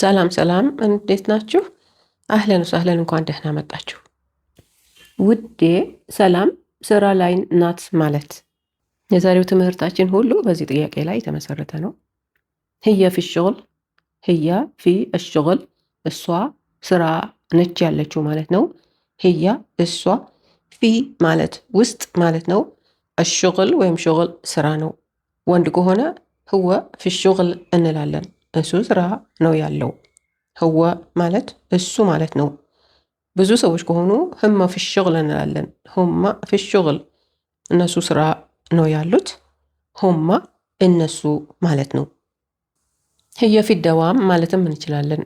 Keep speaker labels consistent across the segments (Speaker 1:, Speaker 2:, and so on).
Speaker 1: ሰላም ሰላም፣ እንዴት ናችሁ? አህለን ወሰህለን፣ እንኳን ደህና መጣችሁ ውዴ። ሰላም ስራ ላይ ናት ማለት። የዛሬው ትምህርታችን ሁሉ በዚህ ጥያቄ ላይ የተመሰረተ ነው። ህየ ፊ ሽغል፣ ህያ ፊ እሽغል፣ እሷ ስራ ነች ያለችው ማለት ነው። ህያ እሷ፣ ፊ ማለት ውስጥ ማለት ነው። እሽغል ወይም ሽغል ስራ ነው። ወንድ ከሆነ ህወ ፊ ሽغል እንላለን። እሱ ስራ ነው ያለው። ህወ ማለት እሱ ማለት ነው። ብዙ ሰዎች ከሆኑ ህመ ፊ ሽغል እንላለን። ሁማ ፊ ሽغል፣ እነሱ ስራ ነው ያሉት። ሁማ እነሱ ማለት ነው። ህየ ፊ ደዋም ማለትም እንችላለን።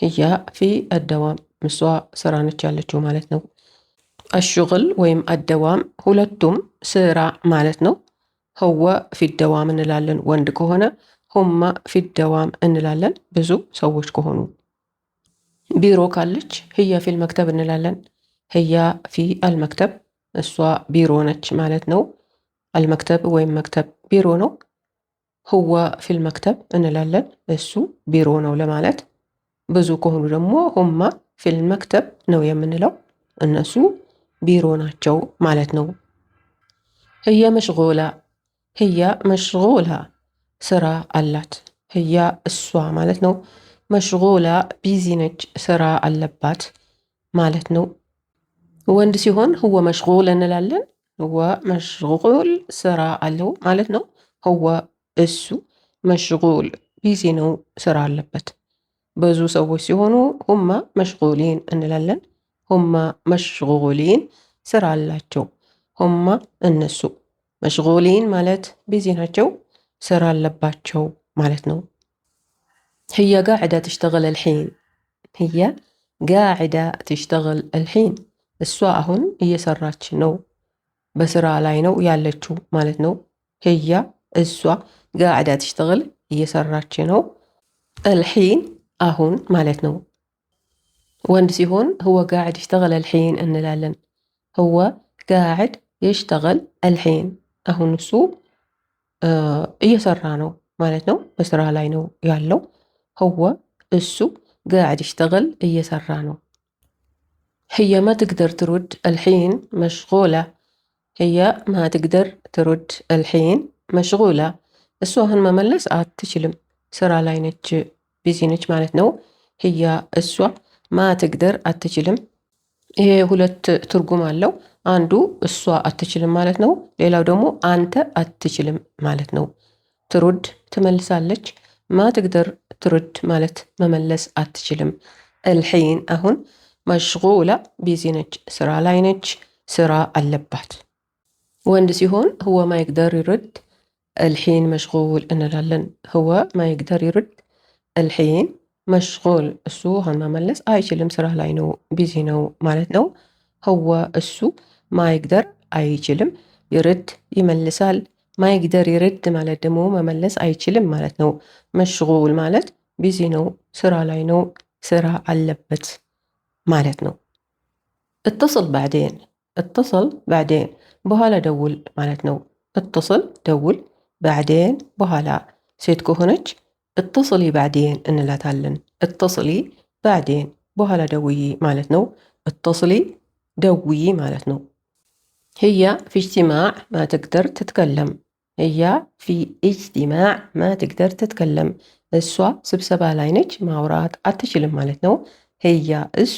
Speaker 1: ህያ ፊ አደዋም፣ እሷ ስራ ነች ያለችው ማለት ነው። አሽغል ወይም አደዋም ሁለቱም ስራ ማለት ነው። ህወ ፊ ደዋም እንላለን ወንድ ከሆነ፣ ሁማ ፊ ደዋም እንላለን ብዙ ሰዎች ከሆኑ። ቢሮ ካለች ህያ ፊል መክተብ እንላለን። ህያ ፊ አልመክተብ፣ እሷ ቢሮ ነች ማለት ነው። አልመክተብ ወይም መክተብ ቢሮ ነው። ህወ ፊል መክተብ እንላለን፣ እሱ ቢሮ ነው ለማለት። ብዙ ከሆኑ ደግሞ ሁማ ፊል መክተብ ነው የምንለው፣ እነሱ ቢሮ ናቸው ማለት ነው። ህየ መሽጉላ፣ ህያ መሽጉላ ስራ አላት። ህያ እሷ ማለት ነው። መሽጉላ ቢዚ ነች፣ ስራ አለባት ማለት ነው። ወንድ ሲሆን ህወ መሽጉል እንላለን። ህወ መሽጉል ስራ አለው ማለት ነው። ህወ እሱ፣ መሽጉል ቢዚ ነው፣ ስራ አለበት። ብዙ ሰዎች ሲሆኑ ሁማ መሽጉሊን እንላለን። ሁማ መሽጉሊን ስራ አላቸው። ሁማ እነሱ፣ መሽጉሊን ማለት ቢዚ ናቸው፣ ስራ አለባቸው ማለት ነው። ህየ ጋዕዳ ትሽተغል አልሒን፣ ህየ ጋዕዳ ትሽተغል አልሒን፣ እሷ አሁን እየሰራች ነው፣ በስራ ላይ ነው ያለችው ማለት ነው። ህያ እሷ፣ ጋዕዳ ትሽተغል እየሰራች ነው፣ አልሒን አሁን ማለት ነው። ወንድ ሲሆን ህወ ጋዕድ ይሽተغል አልሒን እንላለን። ህወ ጋዕድ ይሽተغል አልሒን፣ አሁን እሱ እየሰራ ነው ማለት ነው፣ በስራ ላይ ነው ያለው። ህወ እሱ ጋዕድ ይሽተغል እየሰራ ነው። ህየ ማ ትቅደር ትሩድ አልሒን መሽጉላ፣ ህየ ማ ትቅደር ትሩድ አልሒን መሽጉላ፣ እሱ አሁን መመለስ አትችልም፣ ስራ ላይ ነች፣ ቢዚ ነች ማለት ነው። ህያ እሷ፣ ማ ትቅደር አትችልም። ይሄ ሁለት ትርጉም አለው። አንዱ እሷ አትችልም ማለት ነው። ሌላው ደግሞ አንተ አትችልም ማለት ነው። ትሩድ ትመልሳለች፣ ማ ትቅደር ትሩድ ማለት መመለስ አትችልም። አልሒን አሁን፣ መሽጉላ ቢዚ ነች፣ ስራ ላይ ነች፣ ስራ አለባት። ወንድ ሲሆን ህወ ማ ይቅደር ይርድ አልሒን መሽጉል እንላለን። ህወ ማ ይቅደር ይርድ አልሒን መሽጉል፣ እሱ አሁን መመለስ አይችልም፣ ስራ ላይ ነው፣ ቢዚ ነው ማለት ነው። ህወ እሱ፣ ማ ይቅደር አይችልም፣ ይርድ ይመልሳል። ማ ይቅደር ይርድ ማለት ደግሞ መመለስ አይችልም ማለት ነው። መሽጉል ማለት ቢዚ ነው፣ ስራ ላይ ነው፣ ስራ አለበት ማለት ነው። እተصል ባዕዴን፣ እተصል ባዕዴን በኋላ ደውል ማለት ነው። እተصል ደውል፣ ባዕዴን በኋላ። ሴት ከሆነች እተصሊ ባዕዴን እንላታለን። እተصሊ ባዕዴን በኋላ ደውይ ማለት ነው። እተصሊ ደውይ ማለት ነው። ህያ ፊ እጅትማዕ ማ ትቅደር ትትከለም፣ ህያ ፊ እጅትማዕ ማ ትቅደር ትትከለም፣ እሷ ስብሰባ ላይ ነች፣ ማውራት አትችልም ማለት ነው። ህያ እሷ፣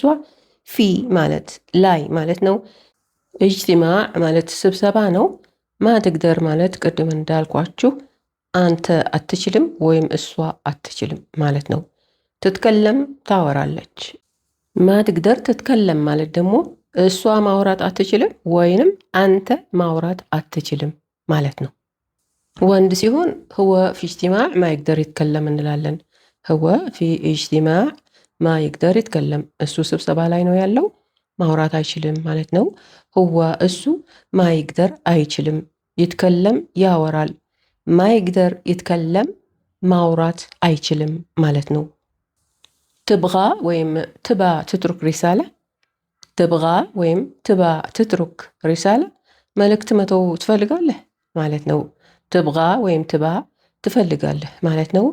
Speaker 1: ፊ ማለት ላይ ማለት ነው። እጅትማዕ ማለት ስብሰባ ነው። ማ ትቅደር ማለት ቅድም እንዳልኳችሁ አንተ አትችልም ወይም እሷ አትችልም ማለት ነው። ትትከለም ታወራለች። ማ ትቅደር ትትከለም ማለት ደግሞ እሷ ማውራት አትችልም ወይንም አንተ ማውራት አትችልም ማለት ነው። ወንድ ሲሆን ህወ ፊ እጅትማዕ ማ ይቅደር ይትከለም እንላለን። ህወ ፊ እጅትማዕ ማ ይቅደር ይትከለም፣ እሱ ስብሰባ ላይ ነው ያለው፣ ማውራት አይችልም ማለት ነው። ህወ እሱ፣ ማ ይቅደር አይችልም፣ ይትከለም ያወራል። ማ ይቅደር ይትከለም ማውራት አይችልም ማለት ነው። ትብጋ ወይም ትባ ትትሩክ ሪሳላ፣ ትብጋ ወይም ትባ ትትሩክ ሪሳላ መልእክት መተው ትፈልጋለህ ማለት ነው። ትብጋ ወይም ትባ ትፈልጋለህ ማለት ነው።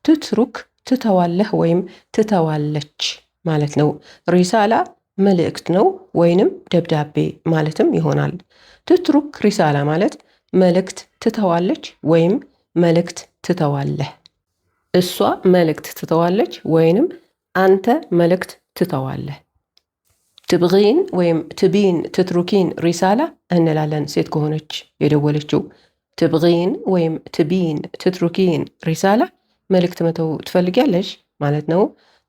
Speaker 1: ትትሩክ ትተዋለህ ወይም ትተዋለች ማለት ነው። ሪሳላ መልእክት ነው ወይንም ደብዳቤ ማለትም ይሆናል። ትትሩክ ሪሳላ ማለት መልእክት ትተዋለች ወይም መልእክት ትተዋለህ። እሷ መልእክት ትተዋለች ወይንም አንተ መልእክት ትተዋለህ። ትብጊን ወይም ትቢን ትትሩኪን ሪሳላ እንላለን ሴት ከሆነች የደወለችው። ትብጊን ወይም ትቢን ትትሩኪን ሪሳላ መልእክት መተው ትፈልጊያለሽ ማለት ነው።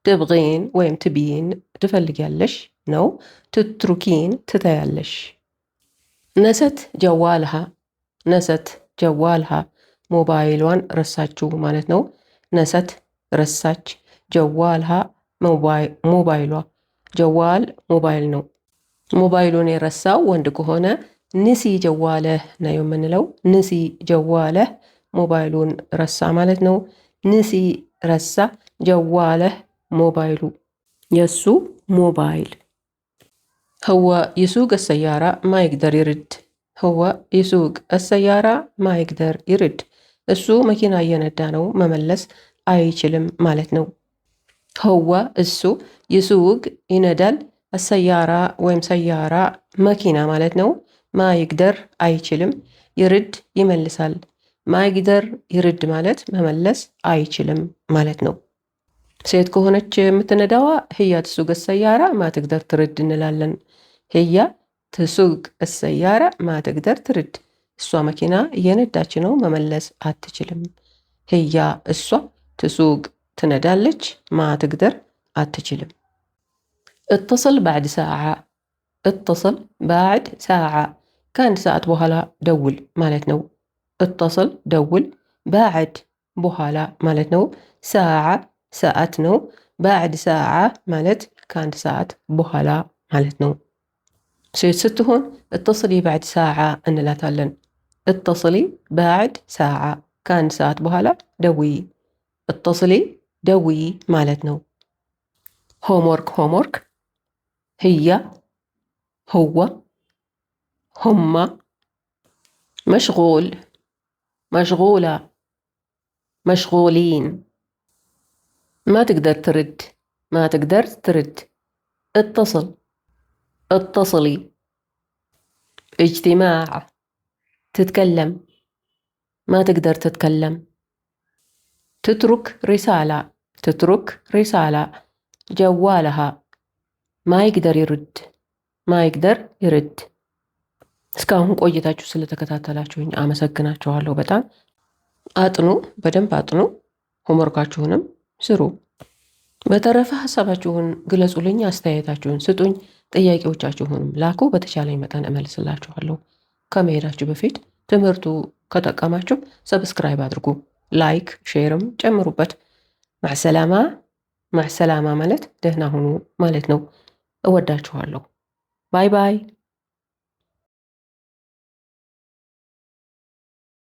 Speaker 1: ትብጊን ወይም ትቢን ትፈልጊያለሽ ነው። ትትሩኪን ትተያለሽ። ነሰት ጀዋልሃ ነሰት ጀዋልሃ ሞባይሏን ረሳችው ማለት ነው። ነሰት ረሳች፣ ጀዋልሃ ሞባይሏ። ጀዋል ሞባይል ነው። ሞባይሉን የረሳው ወንድ ከሆነ ንሲ ጀዋለህ ነው የምንለው። ንሲ ጀዋለህ ሞባይሉን ረሳ ማለት ነው። ንሲ ረሳ፣ ጀዋለህ ሞባይሉ የሱ ሞባይል። هو يسوق السيارة ما يقدر يرد هو يسوق السيارة ما يقدر يرد እሱ መኪና እየነዳ ነው መመለስ አይችልም ማለት ነው። هو እሱ ይሱቅ ይነዳል፣ አሰያራ ወይም ሰያራ መኪና ማለት ነው። ማ ይቅደር አይችልም፣ ይርድ ይመልሳል። ማ ይቅደር ይርድ ማለት መመለስ አይችልም ማለት ነው። ሴት ከሆነች የምትነዳዋ ህያ ትሱቅ ሰያራ ማ ትቅደር ትርድ እንላለን። ህያ ትሱቅ ሰያራ ማ ትቅደር ትርድ፣ እሷ መኪና እየነዳች ነው መመለስ አትችልም። ህያ እሷ ትሱቅ ትነዳለች፣ ማ ትቅደር አትችልም። اتصل بعد ساعة اتصل بعد ساعة ከአንድ ሰዓት በኋላ ደውል ማለት ነው። اتصل ደውል፣ ባዕድ በኋላ ማለት ነው። ሰዓ ሰዓት ነው። ባዕድ ሰዓ ማለት ከአንድ ሰዓት በኋላ ማለት ነው። ሴት ስትሆን اتصلي بعد ساعة እንላታለን። اتصلي بعد ساعة ከአንድ ሰዓት በኋላ ደውይ። اتصلي ደውይ ማለት ነው። ሆምወርክ ሆምወርክ هي هو هما مشغول مشغولة مشغولين ما تقدر ترد ما تقدر ترد اتصل اتصلي اجتماع تتكلم ما تقدر تتكلم تترك رسالة تترك رسالة جوالها ما يقدر يرد ما يقدر يرد እስካሁን ቆይታችሁ ስለተከታተላችሁኝ አመሰግናችኋለሁ። በጣም አጥኑ፣ በደንብ አጥኑ፣ ሆምወርካችሁንም ስሩ። በተረፈ ሀሳባችሁን ግለጹልኝ፣ አስተያየታችሁን ስጡኝ፣ ጥያቄዎቻችሁንም ላኩ። በተቻለኝ መጠን እመልስላችኋለሁ። ከመሄዳችሁ በፊት ትምህርቱ ከጠቀማችሁ ሰብስክራይብ አድርጉ፣ ላይክ ሼርም ጨምሩበት። ማዕሰላማ ማዕሰላማ ማለት ደህና ሁኑ ማለት ነው። እወዳችኋለሁ። ባይ ባይ።